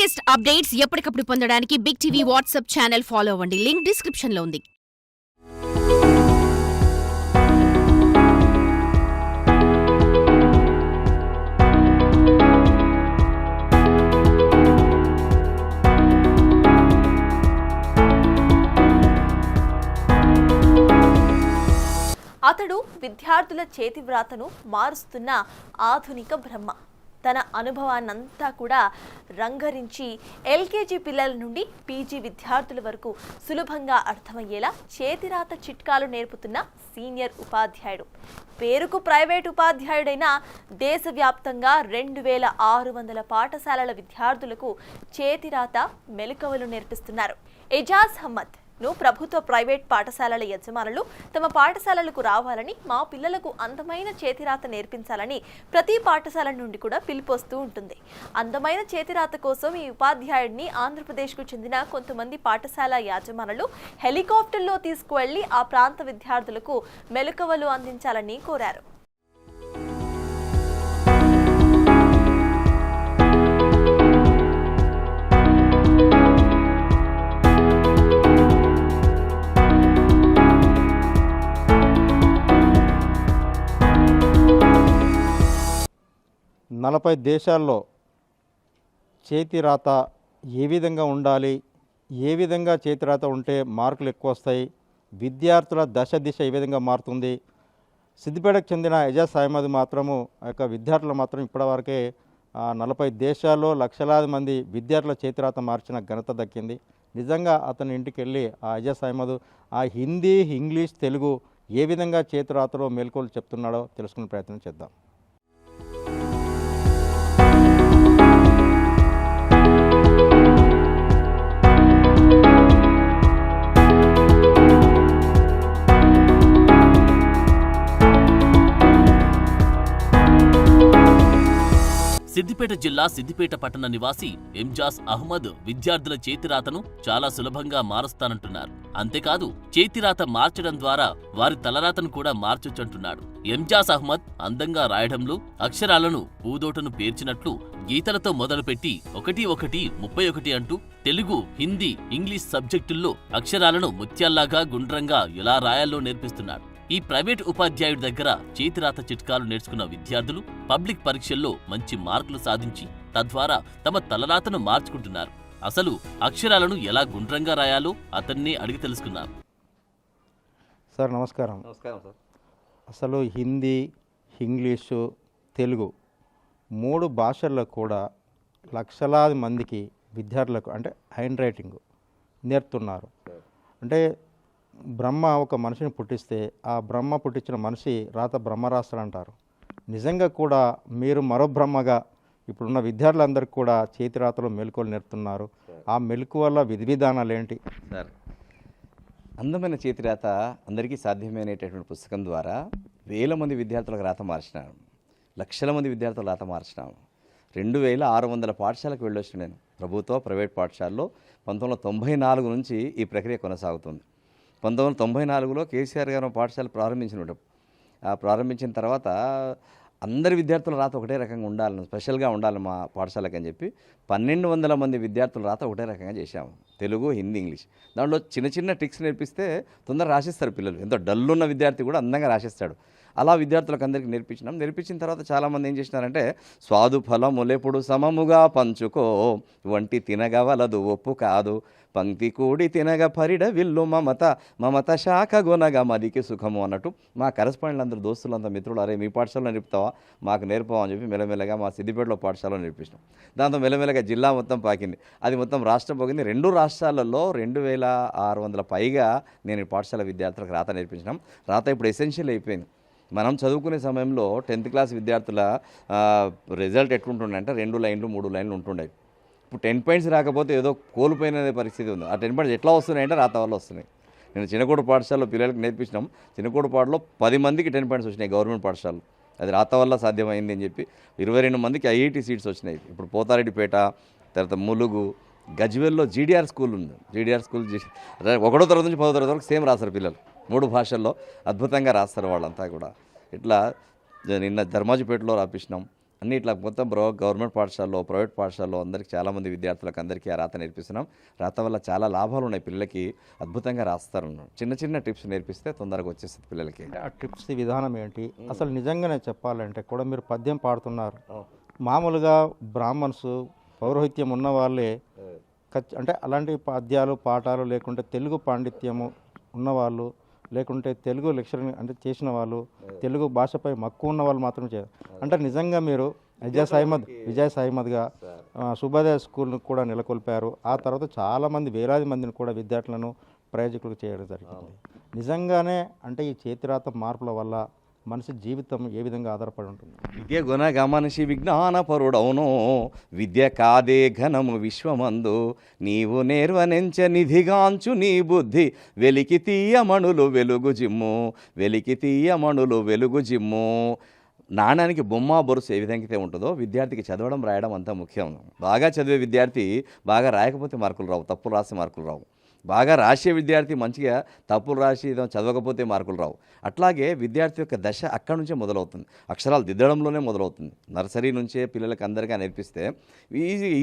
Latest updates ఎప్పటికప్పుడు పొందడానికి big TV WhatsApp channel follow అవ్వండి. లింక్ డిస్క్రిప్షన్ లో ఉంది. అతడు విద్యార్థుల చేతి వ్రాతను మారుస్తున్న ఆధునిక బ్రహ్మ. తన అనుభవాన్నంతా కూడా రంగరించి ఎల్కేజీ పిల్లల నుండి పీజీ విద్యార్థుల వరకు సులభంగా అర్థమయ్యేలా చేతిరాత చిట్కాలు నేర్పుతున్న సీనియర్ ఉపాధ్యాయుడు. పేరుకు ప్రైవేట్ ఉపాధ్యాయుడైన దేశవ్యాప్తంగా 2600 పాఠశాలల విద్యార్థులకు చేతిరాత మెలకువలు నేర్పిస్తున్నారు. ఎజాజ్ అహ్మద్ ప్రభుత్వ ప్రైవేట్ పాఠశాలల యజమానులు తమ పాఠశాలలకు రావాలని, మా పిల్లలకు అందమైన చేతిరాత నేర్పించాలని ప్రతి పాఠశాల నుండి కూడా పిలుపొస్తూ ఉంటుంది. అందమైన చేతిరాత కోసం ఈ ఉపాధ్యాయుడిని ఆంధ్రప్రదేశ్కు చెందిన కొంతమంది పాఠశాల యాజమానులు హెలికాప్టర్లో తీసుకువెళ్లి ఆ ప్రాంత విద్యార్థులకు మెలకువలు అందించాలని కోరారు. నలభై దేశాల్లో చేతిరాత ఏ విధంగా ఉండాలి, ఏ విధంగా చేతిరాత ఉంటే మార్కులు ఎక్కువ వస్తాయి, విద్యార్థుల దిశ ఏ విధంగా మారుతుంది. సిద్దిపేటకు చెందిన ఎజాజ్ అహ్మద్ మాత్రము ఆ యొక్క విద్యార్థులు మాత్రం ఇప్పటివరకే 40 దేశాల్లో లక్షలాది మంది విద్యార్థుల చేతిరాత మార్చిన ఘనత దక్కింది. నిజంగా అతని ఇంటికి వెళ్ళి ఆ ఎజాజ్ అహ్మద్ ఆ హిందీ, ఇంగ్లీష్, తెలుగు ఏ విధంగా చేతిరాతలో మెలకువలు చెప్తున్నాడో తెలుసుకునే ప్రయత్నం చేద్దాం. సిద్దిపేట జిల్లా సిద్దిపేట పట్టణ నివాసి ఎంజాజ్ అహ్మద్ విద్యార్థుల చేతిరాతను చాలా సులభంగా మారుస్తానంటున్నారు. అంతేకాదు చేతిరాత మార్చడం ద్వారా వారి తలరాతను కూడా మార్చొచ్చంటున్నాడు. ఎంజాజ్ అహ్మద్ అందంగా రాయడంలో అక్షరాలను పూదోటను పేర్చినట్లు గీతలతో మొదలుపెట్టి 1-1-31 అంటూ తెలుగు, హిందీ, ఇంగ్లీష్ సబ్జెక్టుల్లో అక్షరాలను ముత్యాల్లాగా గుండ్రంగా ఎలా రాయాలో నేర్పిస్తున్నాడు. ఈ ప్రైవేట్ ఉపాధ్యాయుడి దగ్గర చేతిరాత చిట్కాలు నేర్చుకున్న విద్యార్థులు పబ్లిక్ పరీక్షల్లో మంచి మార్కులు సాధించి తద్వారా తమ తలరాతను మార్చుకుంటున్నారు. అసలు అక్షరాలను ఎలా గుండ్రంగా రాయాలో అతన్నే అడిగి తెలుసుకున్నారు. సార్ నమస్కారం. నమస్కారం సార్. అసలు హిందీ, ఇంగ్లీషు, తెలుగు 3 భాషల్లో కూడా లక్షలాది మందికి విద్యార్థులకు అంటే హ్యాండ్ రైటింగ్ నేర్పుతున్నారు. అంటే బ్రహ్మ ఒక మనిషిని పుట్టిస్తే ఆ బ్రహ్మ పుట్టించిన మనిషి రాత బ్రహ్మ రాస్తాడంటారు. నిజంగా కూడా మీరు మరో బ్రహ్మగా ఇప్పుడున్న విద్యార్థులందరికీ కూడా చేతి రాతలో మెలకువలు నేర్పుతున్నారు. ఆ మెలకు వల్ల విధి విధానాలు ఏంటి సార్? అందమైన చేతిరాత అందరికీ సాధ్యమైనటువంటి పుస్తకం ద్వారా వేల మంది విద్యార్థులకు రాత మార్చినాను, లక్షల మంది విద్యార్థులకు రాత మార్చినాము. 2600 పాఠశాలకు వెళ్ళొచ్చు నేను. ప్రభుత్వ ప్రైవేట్ పాఠశాలలో 1994 నుంచి ఈ ప్రక్రియ కొనసాగుతుంది. 1994లో కేసీఆర్ గారు పాఠశాల ప్రారంభించిన తర్వాత అందరి విద్యార్థుల రాత ఒకటే రకంగా ఉండాలని, స్పెషల్గా ఉండాలి మా పాఠశాలకు అని చెప్పి 1200 మంది విద్యార్థుల రాత ఒకటే రకంగా చేశాము. తెలుగు, హిందీ, ఇంగ్లీష్. దాంట్లో చిన్న చిన్న ట్రిక్స్ నేర్పిస్తే తొందరగా రాసిస్తారు పిల్లలు. ఎంతో డల్ ఉన్న విద్యార్థి కూడా అందంగా రాసిస్తాడు. అలా విద్యార్థులకు అందరికీ నేర్పించినాం. నేర్పించిన తర్వాత చాలామంది ఏం చేసినారంటే, స్వాదు ఫలములెప్పుడు సమముగా పంచుకో, వంటి తినగవలదు ఒప్పు కాదు, పంక్తి కూడి తినగ పరిడ విల్లు మమత శాఖ గొనగ మదికి సుఖము అన్నట్టు మా కరెస్పాండెంట్ అందరూ దోస్తులంతా మిత్రులు, అరే మీ పాఠశాలలో నేర్పుతావా, మాకు నేర్పవా అని చెప్పి మెల్లమెల్లగా మా సిద్దిపేటలో పాఠశాలలో నేర్పించినాం. దాంతో మెల్లమెల్లగా జిల్లా మొత్తం పాకింది, అది మొత్తం రాష్ట్రం పోగింది. 2 రాష్ట్రాలలో 2600 పైగా నేను ఈ పాఠశాల విద్యార్థులకు రాత నేర్పించినాం. రాత ఇప్పుడు ఎసెన్షియల్ అయిపోయింది. మనం చదువుకునే సమయంలో 10th క్లాస్ విద్యార్థుల రిజల్ట్ ఎట్లుంటుండే అంటే 2 లైన్లు 3 లైన్లు ఉంటుండే. ఇప్పుడు 10 పాయింట్స్ రాకపోతే ఏదో కోల్పోయిన పరిస్థితి ఉంది. ఆ 10 పాయింట్స్ ఎట్లా వస్తున్నాయంటే రాత వల్ల వస్తున్నాయి. నేను చిన్నకోట పాఠశాలలో పిల్లలకు నేర్పించినాం. చిన్నకోటపాడులో 10 మందికి 10 పాయింట్స్ వచ్చినాయి గవర్నమెంట్ పాఠశాలలో. అది రాత వల్ల సాధ్యమైంది అని చెప్పి 22 మందికి ఐఐటి సీట్స్ వచ్చినాయి. ఇప్పుడు పోతారెడ్డిపేట, తర్వాత ములుగు, గజ్వేల్లో జీడీఆర్ స్కూల్ ఉంది. జీడీఆర్ స్కూల్ 1వ తరగతి నుంచి 10వ తరగతి వరకు సేమ్ రాస్తారు పిల్లలు. 3 భాషల్లో అద్భుతంగా రాస్తారు వాళ్ళంతా కూడా. ఇట్లా నిన్న ధర్మాజిపేటలో రాపించినాం, అన్ని ఇట్లా మొత్తం గవర్నమెంట్ పాఠశాలలో, ప్రైవేట్ పాఠశాలలో అందరికీ చాలామంది విద్యార్థులకు అందరికీ ఆ రాత నేర్పిస్తున్నాం. రాత వల్ల చాలా లాభాలు ఉన్నాయి. పిల్లలకి అద్భుతంగా రాస్తారు. చిన్న చిన్న టిప్స్ నేర్పిస్తే తొందరగా వచ్చేస్తుంది పిల్లలకి. అంటే ఆ టిప్స్ విధానం ఏంటి అసలు నిజంగానే చెప్పాలంటే కూడా మీరు పద్యం పాడుతున్నారు. మామూలుగా బ్రాహ్మణ్స్ పౌరోహిత్యం ఉన్న వాళ్ళే అంటే అలాంటి పద్యాలు పాఠాలు లేకుంటే తెలుగు పాండిత్యము ఉన్నవాళ్ళు లేకుంటే తెలుగు లెక్చరింగ్ అంటే చేసిన వాళ్ళు తెలుగు భాషపై మక్కువ ఉన్న వాళ్ళు మాత్రం చేయరు. అంటే నిజంగా మీరు విజయ్ సాయిమద్గా శుభోదయ స్కూల్ను కూడా నెలకొల్పారు. ఆ తర్వాత చాలామంది వేలాది మందిని కూడా విద్యార్థులను ప్రయోజకులు చేయడం జరిగింది. నిజంగానే అంటే ఈ చేతిరాత మార్పుల వల్ల మనిషి జీవితం ఏ విధంగా ఆధారపడి ఉంటుంది? విద్య గుణగా మనిషి విజ్ఞాన పరుడవును, విద్య కాదే ఘనము విశ్వమందు, నీవు నేర్వనెంచ నిధిగాంచు నీ బుద్ధి, వెలికి తీయమణులు వెలుగు జిమ్ము, వెలికి తీయమణులు వెలుగు జిమ్ము. నాణానికి బొమ్మ బొరుసు ఏ విధంగా అయితే ఉంటుందో విద్యార్థికి చదవడం రాయడం అంతా ముఖ్యం. బాగా చదివే విద్యార్థి బాగా రాయకపోతే మార్కులు రావు, తప్పులు రాసి మార్కులు రావు. బాగా రాసే విద్యార్థి మంచిగా తప్పులు రాసి చదవకపోతే మార్కులు రావు. అట్లాగే విద్యార్థి యొక్క దశ అక్కడి నుంచే మొదలవుతుంది, అక్షరాలు దిద్దడంలోనే మొదలవుతుంది. నర్సరీ నుంచే పిల్లలకి అందరికీ నేర్పిస్తే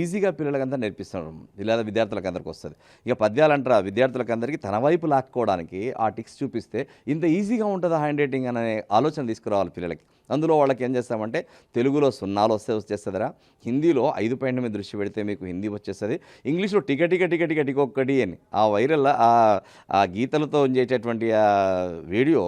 ఈజీగా పిల్లలకంతా నేర్పిస్తున్నారు, విద్యార్థులకు అందరికీ వస్తుంది. ఇక పద్యాలు అంటారా విద్యార్థులకు అందరికీ తన వైపు లాక్కోవడానికి ఆ టిక్స్ చూపిస్తే ఇంత ఈజీగా ఉంటుందా హ్యాండ్ రైటింగ్ అనే ఆలోచన తీసుకురావాలి పిల్లలకి. అందులో వాళ్ళకి ఏం చేస్తామంటే తెలుగులో 0 వస్తే వచ్చేస్తుందిరా, హిందీలో 5 పాయింట్ మీద దృష్టి పెడితే మీకు హిందీ వచ్చేస్తుంది, ఇంగ్లీష్లో టిక ఒక్కటి అని ఆ వైరల్ ఆ గీతలతో ఉండేటటువంటి ఆ వీడియో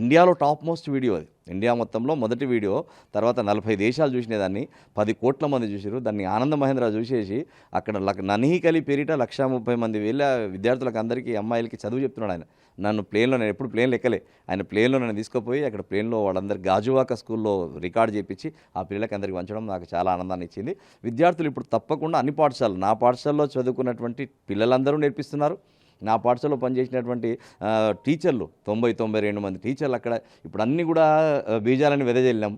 ఇండియాలో టాప్ మోస్ట్ వీడియో. అది ఇండియా మొత్తంలో మొదటి వీడియో. తర్వాత 40 దేశాలు చూసినాయి దాన్ని, 10 కోట్ల మంది చూసారు దాన్ని. ఆనంద మహేంద్ర చూసేసి అక్కడ నన్హీకలి పేరిట 130,000 విద్యార్థులకు అందరికీ అమ్మాయిలకి చదువు చెప్తున్నాడు ఆయన. నన్ను ప్లేన్లో, నేను ఎప్పుడు ప్లేన్లు ఎక్కలే, ఆయన ప్లేన్లో నన్ను తీసుకుపోయి అక్కడ ప్లేన్లో వాళ్ళందరూ గాజువాక స్కూల్లో రికార్డ్ చేయించి ఆ పిల్లలకి అందరికీ వంచడం నాకు చాలా ఆనందాన్ని ఇచ్చింది. విద్యార్థులు ఇప్పుడు తప్పకుండా అన్ని పాఠశాలలు, నా పాఠశాలలో చదువుకున్నటువంటి పిల్లలందరూ నేర్పిస్తున్నారు. నా పాఠశాలలో పనిచేసినటువంటి టీచర్లు 92 మంది టీచర్లు అక్కడ ఇప్పుడు అన్నీ కూడా బీజాలని వెదజల్లాం.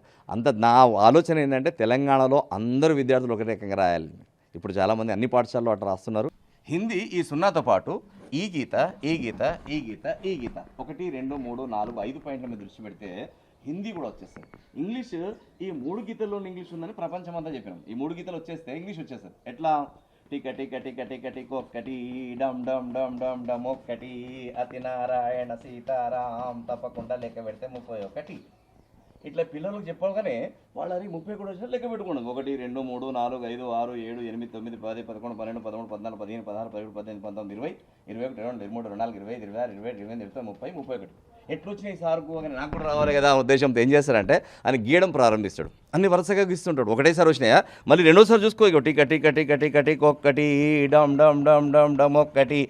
నా ఆలోచన ఏంటంటే తెలంగాణలో అందరూ విద్యార్థులు ఒకటే రకంగా రాయాలి. ఇప్పుడు చాలామంది అన్ని పాఠశాలలో అట్లా రాస్తున్నారు. హిందీ ఈ 0తో పాటు ఈ గీత, ఈ గీత, ఈ గీత, ఈ గీత 1 2 3 4 5 పాయింట్ల మీద దృష్టి పెడితే హిందీ కూడా వచ్చేస్తుంది. ఇంగ్లీష్ ఈ 3 గీతల్లో ఇంగ్లీష్ ఉందని ప్రపంచమంతా చెప్పినాం. ఈ 3 గీతలు వచ్చేస్తే ఇంగ్లీష్ వచ్చేస్తుంది. ఎట్లా? టిక టిక టిక టిక టిక ఒక్కటి, డమ్ డమ్ డమ్ డమ్ డమ్ ఒక్కటి, అతి నారాయణ సీతారాం తప్పకుండా లెక్క పెడితే 31. ఇట్లా పిల్లలకు చెప్పగానే వాళ్ళు అది 30 కూడా వచ్చినా లెక్క పెట్టుకున్నాం. 1 2 3 4 5 6 7 8 9 10 11 12 13 14 15 16 17 18 19 20 21 22 23 24 25 26 27 28 29 30 31. ఎట్లా వచ్చినాయి సార్కు అని నాకు కూడా రావాలి కదా ఉద్దేశంతో ఏం చేస్తారంటే ఆయన గీయడం ప్రారంభిస్తాడు. అన్ని వరుసగా గీస్తుంటాడు. ఒకటేసారి వచ్చినాయా మళ్ళీ రెండోసారి చూసుకో, టిక టిక టిక టిక టిక ఒక్కటి, డమ్ డమ్ డమ్ డమ్ డమ్ ఒక్కటి,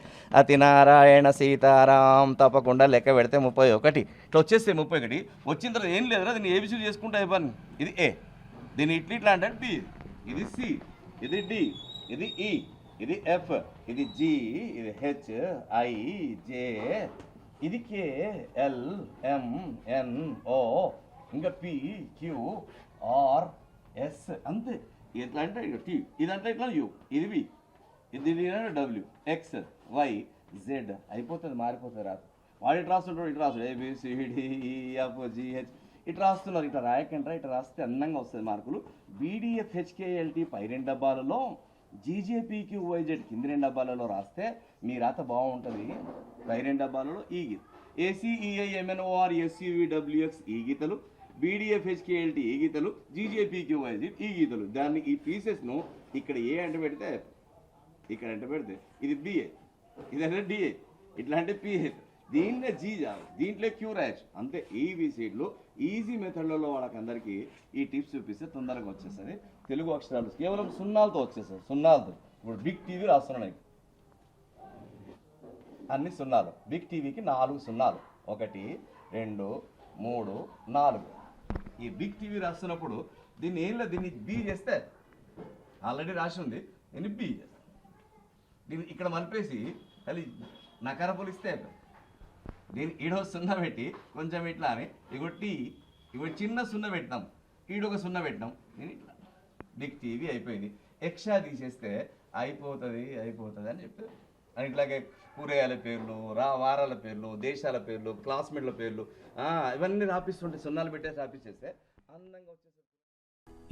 అతి నారాయణ సీతారాం తప్పకుండా లెక్క పెడితే 31. ఇట్లా వచ్చేస్తే 31 వచ్చిన తర్వాత ఏం లేదురా దీన్ని ఏబిసిడి చేసుకుంటే అయిపోయింది. ఇది ఏ, దీన్ని ఇట్లా అంటే బి, ఇది సి, ఇది డి, ఇది ఈ, ఇది ఎఫ్, ఇది జి, ఇది హెచ్, ఐ, జే, ఇది కే, ఎల్, ఎం, ఎన్, ఓ, ఇంకా పి, క్యూ, ఆర్, ఎస్. అంతే. ఎట్లా అంటే టీ, ఇదంటే ఇట్లా యూ, ఇది వి, ఇది డబ్ల్యూ, ఎక్స్, వై, జెడ్ అయిపోతుంది, మారిపోతుంది రాదు. వాడు ఇటు రాస్తుంటాడు, ఇటు రాస్తాడు ఏబిసిడి ఎఫ్ జిహెచ్ ఇటు రాస్తున్నారు. ఇట్లా రాయకంటారా, ఇట్లా రాస్తే అందంగా వస్తుంది మార్కులు. బీడిఎఫ్ హెచ్కేఎల్టీ పై 2 డబ్బాలలో, జీజేపీక్యూ వైజెడ్ కింది 2 డబ్బాలలో రాస్తే మీ రాత బాగుంటుంది. పై 2 డబ్బాలలో ఈ గీత, ఏసీఈఐఎంఎన్ఓఆర్ ఎస్యూవిడబ్ల్యూఎక్స్ ఈ గీతలు, బీడిఎఫ్ హెచ్కేఎల్టీ ఈ గీతలు, జీజేపీక్యూ వైజెడ్ ఈ గీతలు. దాన్ని ఈ పీసెస్ను ఇక్కడ ఏ అంటే పెడితే, ఇక్కడ అంటే పెడితే ఇది బిఏ, ఇదంటే డిఏ, ఇట్లా అంటే పిఏ, దీన్నే జీ జాలి, దీంట్లో క్యూ రాయచ్చు. అంతే. ఈబీసీడ్లు ఈజీ మెథడ్లలో వాళ్ళకందరికీ ఈ టిప్స్ చూపిస్తే తొందరగా వచ్చేస్తుంది. తెలుగు అక్షరాలు కేవలం 0తో వచ్చేస్తుంది. 0తో ఇప్పుడు బిగ్ టీవీ రాస్తున్నాయి, అన్ని 0. బిగ్ టీవీకి 4 0, 1 2 3 4. ఈ బిగ్ టీవీ రాస్తున్నప్పుడు దీన్ని ఏం లేదు, దీన్ని బి చేస్తే ఆల్రెడీ రాసి ఉంది, దీన్ని బి చేస్తాం. దీన్ని ఇక్కడ మలిపేసి అది నకార పోలిస్తే దీన్ని ఈడో 0 పెట్టి కొంచెం ఇట్లా అని ఇగో టీ, ఇగో చిన్న 0 పెట్టినాం, ఈడొక 0 పెట్టినాం, నేను ఇట్లా బిగ్ టీవీ అయిపోయింది. ఎక్స్ట్రా తీసేస్తే అయిపోతుంది అని చెప్పి అని ఇట్లాగే కూరగాయల పేర్లు, వారాల పేర్లు, దేశాల పేర్లు, క్లాస్మేట్ల పేర్లు ఇవన్నీ రాపిస్తుంటే 0 పెట్టేసి రాపిచ్చేస్తే అందంగా వచ్చేసి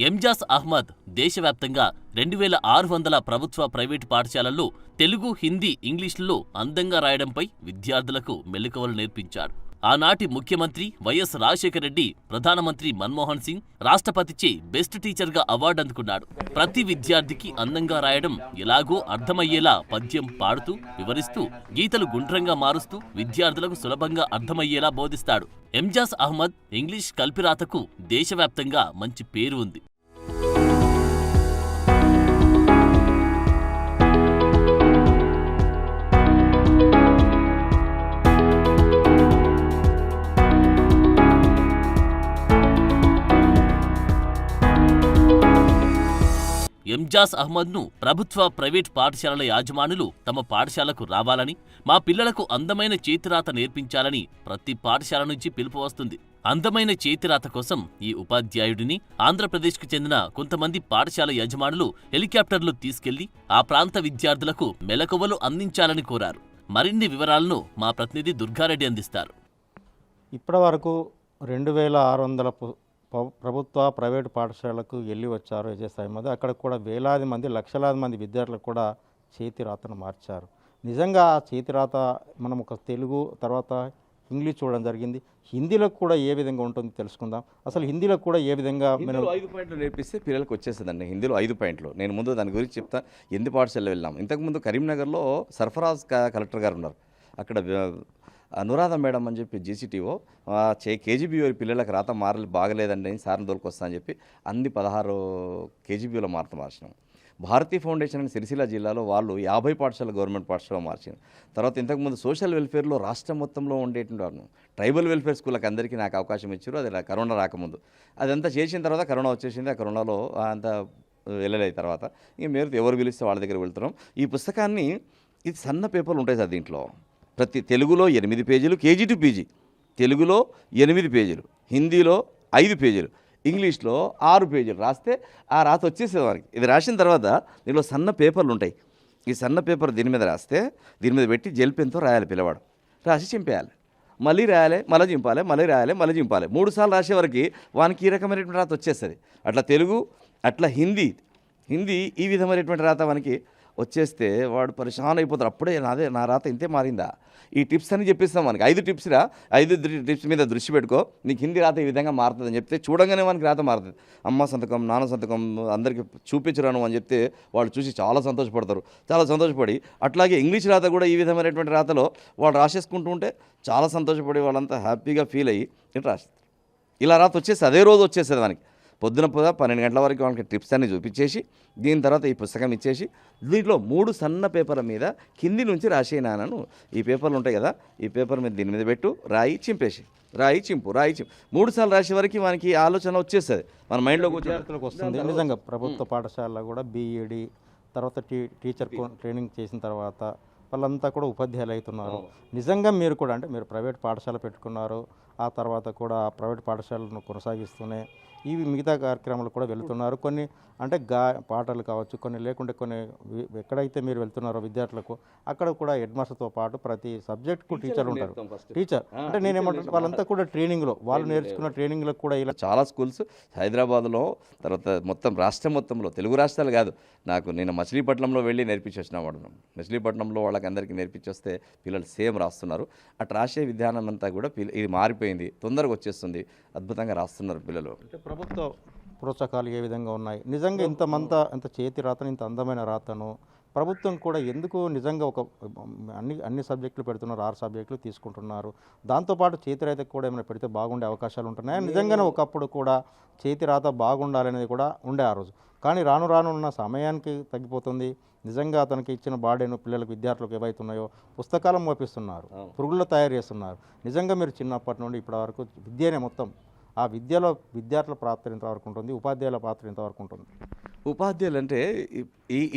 ఎంజాస్ అహ్మద్ దేశవ్యాప్తంగా 2600 ప్రభుత్వ ప్రైవేటు పాఠశాలల్లో తెలుగు, హిందీ, ఇంగ్లీష్లలో అందంగా రాయడంపై విద్యార్థులకు మెలకువలు నేర్పించారు. ఆనాటి ముఖ్యమంత్రి వైఎస్ రాజశేఖర రెడ్డి, ప్రధానమంత్రి మన్మోహన్ సింగ్ రాష్ట్రపతిచే బెస్ట్ టీచర్గా అవార్డు అందుకున్నాడు. ప్రతి విద్యార్థికి అందంగా రాయడం ఎలాగో అర్థమయ్యేలా పద్యం పాడుతూ, వివరిస్తూ, గీతలు గుండ్రంగా మారుస్తూ విద్యార్థులకు సులభంగా అర్థమయ్యేలా బోధిస్తాడు. ఎంజాస్ అహ్మద్ ఇంగ్లీష్ కల్పిరాతకు దేశవ్యాప్తంగా మంచి పేరు ఉంది. ఎంజాస్ అహ్మద్ను ప్రభుత్వ, ప్రైవేట్ పాఠశాలల యాజమానులు తమ పాఠశాలకు రావాలని, మా పిల్లలకు అందమైన చేతిరాత నేర్పించాలని ప్రతి పాఠశాల నుంచి పిలుపు వస్తుంది. అందమైన చేతిరాత కోసం ఈ ఉపాధ్యాయుడిని ఆంధ్రప్రదేశ్కు చెందిన కొంతమంది పాఠశాల యజమానులు హెలికాప్టర్లు తీసుకెళ్లి ఆ ప్రాంత విద్యార్థులకు మెలకువలు అందించాలని కోరారు. మరిన్ని వివరాలను మా ప్రతినిధి దుర్గారెడ్డి అందిస్తారు. ఇప్పటి వరకు 2600 ప్రభుత్వ, ప్రైవేటు పాఠశాలకు వెళ్ళి వచ్చారు ఎంజాస్ అహ్మద్. అక్కడ కూడా వేలాది మంది, లక్షలాది మంది విద్యార్థులకు కూడా చేతిరాతను మార్చారు. నిజంగా ఆ చేతిరాత మనం ఒక తెలుగు, తర్వాత ఇంగ్లీష్ చూడడం జరిగింది. హిందీలో కూడా ఏ విధంగా ఉంటుందో తెలుసుకుందాం. అసలు హిందీలో కూడా ఏ విధంగా మనం 5 పాయింట్లు నేర్పిస్తే పిల్లలకు వచ్చేస్తుందండి. హిందీలో 5 పాయింట్లు. నేను ముందు దాని గురించి చెప్తా. ఎందు పాఠశాలలో వెళ్ళాం. ఇంతకుముందు కరీంనగర్లో సర్ఫరాజ్ కలెక్టర్ గారు ఉన్నారు. అక్కడ అనురాధ మేడం అని చెప్పి జీసీటీఓ కేజీబీఓ పిల్లలకు రాత బాగలేదండి అని సార్ని దొరికొస్తా అని చెప్పి అన్ని 16 కేజీబీఓలో మార్చినాం. భారతీ ఫౌండేషన్ అని సిరిసిల్ల జిల్లాలో వాళ్ళు 50 పాఠశాల గవర్నమెంట్ పాఠశాల మార్చారు. తర్వాత ఇంతకుముందు సోషల్ వెల్ఫేర్లో రాష్ట్రం మొత్తంలో ఉండేటువంటి ట్రైబల్ వెల్ఫేర్ స్కూళ్ళకి అందరికీ నాకు అవకాశం ఇచ్చారు. అది కరోనా రాకముందు. అదంతా చేసిన తర్వాత కరోనా వచ్చేసింది. ఆ కరోనాలో అంతా వెళ్ళలేదు. తర్వాత ఇంక మీరు ఎవరు పిలిస్తే వాళ్ళ దగ్గర వెళ్తున్నాం. ఈ పుస్తకాన్ని, ఇది సన్న పేపర్లు ఉంటాయి సార్. దీంట్లో ప్రతి తెలుగులో 8 పేజీలు, కేజీ టు పీజీ. తెలుగులో 8 పేజీలు, హిందీలో 5 పేజీలు, ఇంగ్లీష్లో 6 పేజీలు రాస్తే ఆ రాత వచ్చేసేది వారికి. ఇది రాసిన తర్వాత దీనిలో సన్న పేపర్లు ఉంటాయి. ఈ సన్న పేపర్ దీని మీద రాస్తే, దీని మీద పెట్టి జెల్ పెన్తో రాయాలి. పిల్లవాడు రాసి చింపేయాలి. మళ్ళీ రాయాలి, మళ్ళీ చింపాలి, మళ్ళీ రాయాలి, మళ్ళీ చింపాలి. 3 సార్లు రాసే వరకు వానికి ఈ రకమైనటువంటి రాత వచ్చేస్తుంది. అట్లా తెలుగు, అట్లా హిందీ ఈ విధమైనటువంటి రాత వానికి వచ్చేస్తే వాడు పరిశాన్ అయిపోతారు. అప్పుడే నా రాత ఇంతే మారిందా, ఈ టిప్స్ అని చెప్పిస్తాం మనకి. 5 టిప్స్ రా, 5 టిప్స్ మీద దృష్టి పెట్టుకో, నీకు హిందీ రాత ఈ విధంగా మారుతుంది అని చెప్తే చూడంగానే మనకి రాత మారుతుంది. అమ్మ సంతకం, నాన్న సంతకం అందరికీ చూపించరాను అని చెప్తే వాళ్ళు చూసి చాలా సంతోషపడతారు. చాలా సంతోషపడి అట్లాగే ఇంగ్లీష్ రాత కూడా ఈ విధమైనటువంటి రాతలో వాళ్ళు రాసేసుకుంటూ ఉంటే చాలా సంతోషపడి వాళ్ళంతా హ్యాపీగా ఫీల్ అయ్యి ఇట్లా రాస్తారు. ఇలా రాత వచ్చేసి అదే రోజు వచ్చేస్తుంది మనకి. పొద్దున 12 గంటల వరకు వాళ్ళకి టిప్స్ అన్ని చూపించేసి, దీని తర్వాత ఈ పుస్తకం ఇచ్చేసి, దీంట్లో 3 సన్న పేపర్ల మీద కింది నుంచి రాసేనాను. ఈ పేపర్లు ఉంటాయి కదా, ఈ పేపర్ మీద దీని మీద పెట్టు, రాయి చింపేసి, రాయి చింపు, 3 సార్లు రాసే వరకు మనకి ఆలోచన వచ్చేస్తుంది మన మైండ్లో. విద్యార్థులకు వస్తుంది. నిజంగా ప్రభుత్వ పాఠశాలలో కూడా బీఈడి తర్వాత టీచర్ ట్రైనింగ్ చేసిన తర్వాత వాళ్ళంతా కూడా ఉపాధ్యాయులు అవుతున్నారు. నిజంగా మీరు కూడా, అంటే మీరు ప్రైవేట్ పాఠశాల పెట్టుకున్నారు, ఆ తర్వాత కూడా ప్రైవేట్ పాఠశాలను కొనసాగిస్తూనే ఇవి మిగతా కార్యక్రమాలు కూడా వెళ్తున్నారు. కొన్ని అంటే పాటలు కావచ్చు, కొన్ని లేకుంటే కొన్ని ఎక్కడైతే మీరు వెళ్తున్నారో విద్యార్థులకు అక్కడ కూడా హెడ్ మాస్టర్తో పాటు ప్రతి సబ్జెక్ట్కు టీచర్ ఉంటారు. టీచర్ అంటే నేనేమంటాను, వాళ్ళంతా కూడా ట్రైనింగ్లో, వాళ్ళు నేర్చుకున్న ట్రైనింగ్లో కూడా ఇలా చాలా స్కూల్స్ హైదరాబాద్లో, తర్వాత మొత్తం రాష్ట్రం మొత్తంలో, తెలుగు రాష్ట్రాలు కాదు, నేను మచిలీపట్నంలో వెళ్ళి నేర్పించి వచ్చిన వాడు. మచిలీపట్నంలో వాళ్ళకి అందరికీ నేర్పించి వస్తే పిల్లలు సేమ్ రాస్తున్నారు. అటు రాసే విధానం అంతా కూడా ఇది మారిపోయింది, తొందరగా వచ్చేస్తుంది, అద్భుతంగా రాస్తున్నారు పిల్లలు. అంటే ప్రభుత్వ ప్రోత్సాహకాలు ఏ విధంగా ఉన్నాయి? నిజంగా ఇంత చేతి రాతను, ఇంత అందమైన రాతను ప్రభుత్వం కూడా ఎందుకు నిజంగా ఒక అన్ని సబ్జెక్టులు పెడుతున్నారు, 6 సబ్జెక్టులు తీసుకుంటున్నారు. దాంతోపాటు చేతి రాత కూడా ఏమైనా పెడితే బాగుండే అవకాశాలు ఉంటున్నాయి. నిజంగానే ఒకప్పుడు కూడా చేతి రాత బాగుండాలనేది కూడా ఉండే ఆ రోజు. కానీ రాను ఉన్న సమయానికి తగ్గిపోతుంది. నిజంగా అతనికి ఇచ్చిన బాడీను పిల్లలకు, విద్యార్థులకు ఏవైతున్నాయో పుస్తకాలను మోపిస్తున్నారు, పురుగులు తయారు చేస్తున్నారు. నిజంగా మీరు చిన్నప్పటి నుండి ఇప్పటి వరకు విద్యనే మొత్తం, ఆ విద్యలో విద్యార్థుల పాత్ర ఎంతవరకు ఉంటుంది, ఉపాధ్యాయుల పాత్ర ఎంతవరకు ఉంటుంది? ఉపాధ్యాయులు అంటే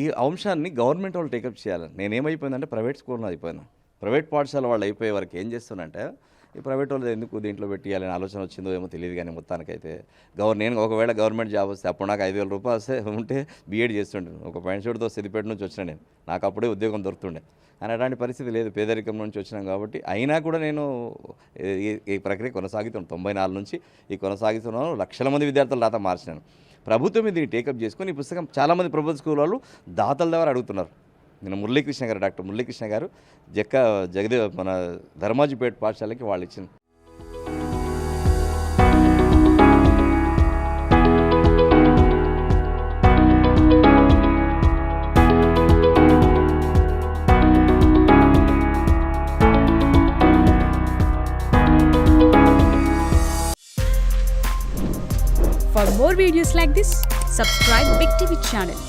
ఈ అంశాన్ని గవర్నమెంట్ వాళ్ళు టేకప్ చేయాలి. నేనేమైపోయిందంటే ప్రైవేట్ స్కూల్లో అయిపోయినా, ప్రైవేట్ పాఠశాల వాళ్ళు అయిపోయే వరకు ఏం చేస్తున్నంటే, ఈ ప్రైవేట్ వాళ్ళు ఎందుకు దీంట్లో పెట్టియాలని ఆలోచన వచ్చిందో ఏమో తెలియదు. కానీ మొత్తానికైతే నేను ఒకవేళ గవర్నమెంట్ జాబ్ వస్తే అప్పుడు నాకు 5,000 రూపాయలు ఉంటే బీఎడ్ చేస్తుండే. ఒక ప్యాంట్ సిద్దిపేట నుంచి వచ్చిన నేను, నాకు అప్పుడే ఉద్యోగం దొరుకుతుండే. కానీ అలాంటి పరిస్థితి లేదు, పేదరికం నుంచి వచ్చినాం కాబట్టి. అయినా కూడా నేను ఈ ప్రక్రియ కొనసాగుతున్నాను. 94 నుంచి కొనసాగుతున్నాను. లక్షల మంది విద్యార్థులు రాత మార్చినాను. ప్రభుత్వం దీన్ని టేకప్ చేసుకొని ఈ పుస్తకం చాలామంది ప్రభుత్వ స్కూల్ వాళ్ళు దాతల ద్వారా అడుగుతున్నారు. నేను మురళీకృష్ణ గారు, డాక్టర్ మురళీకృష్ణ గారు జగదేవ్ మన ధర్మాజిపేట పాఠశాలకి వాళ్ళు ఇచ్చింది. For more videos like this, subscribe Big TV channel.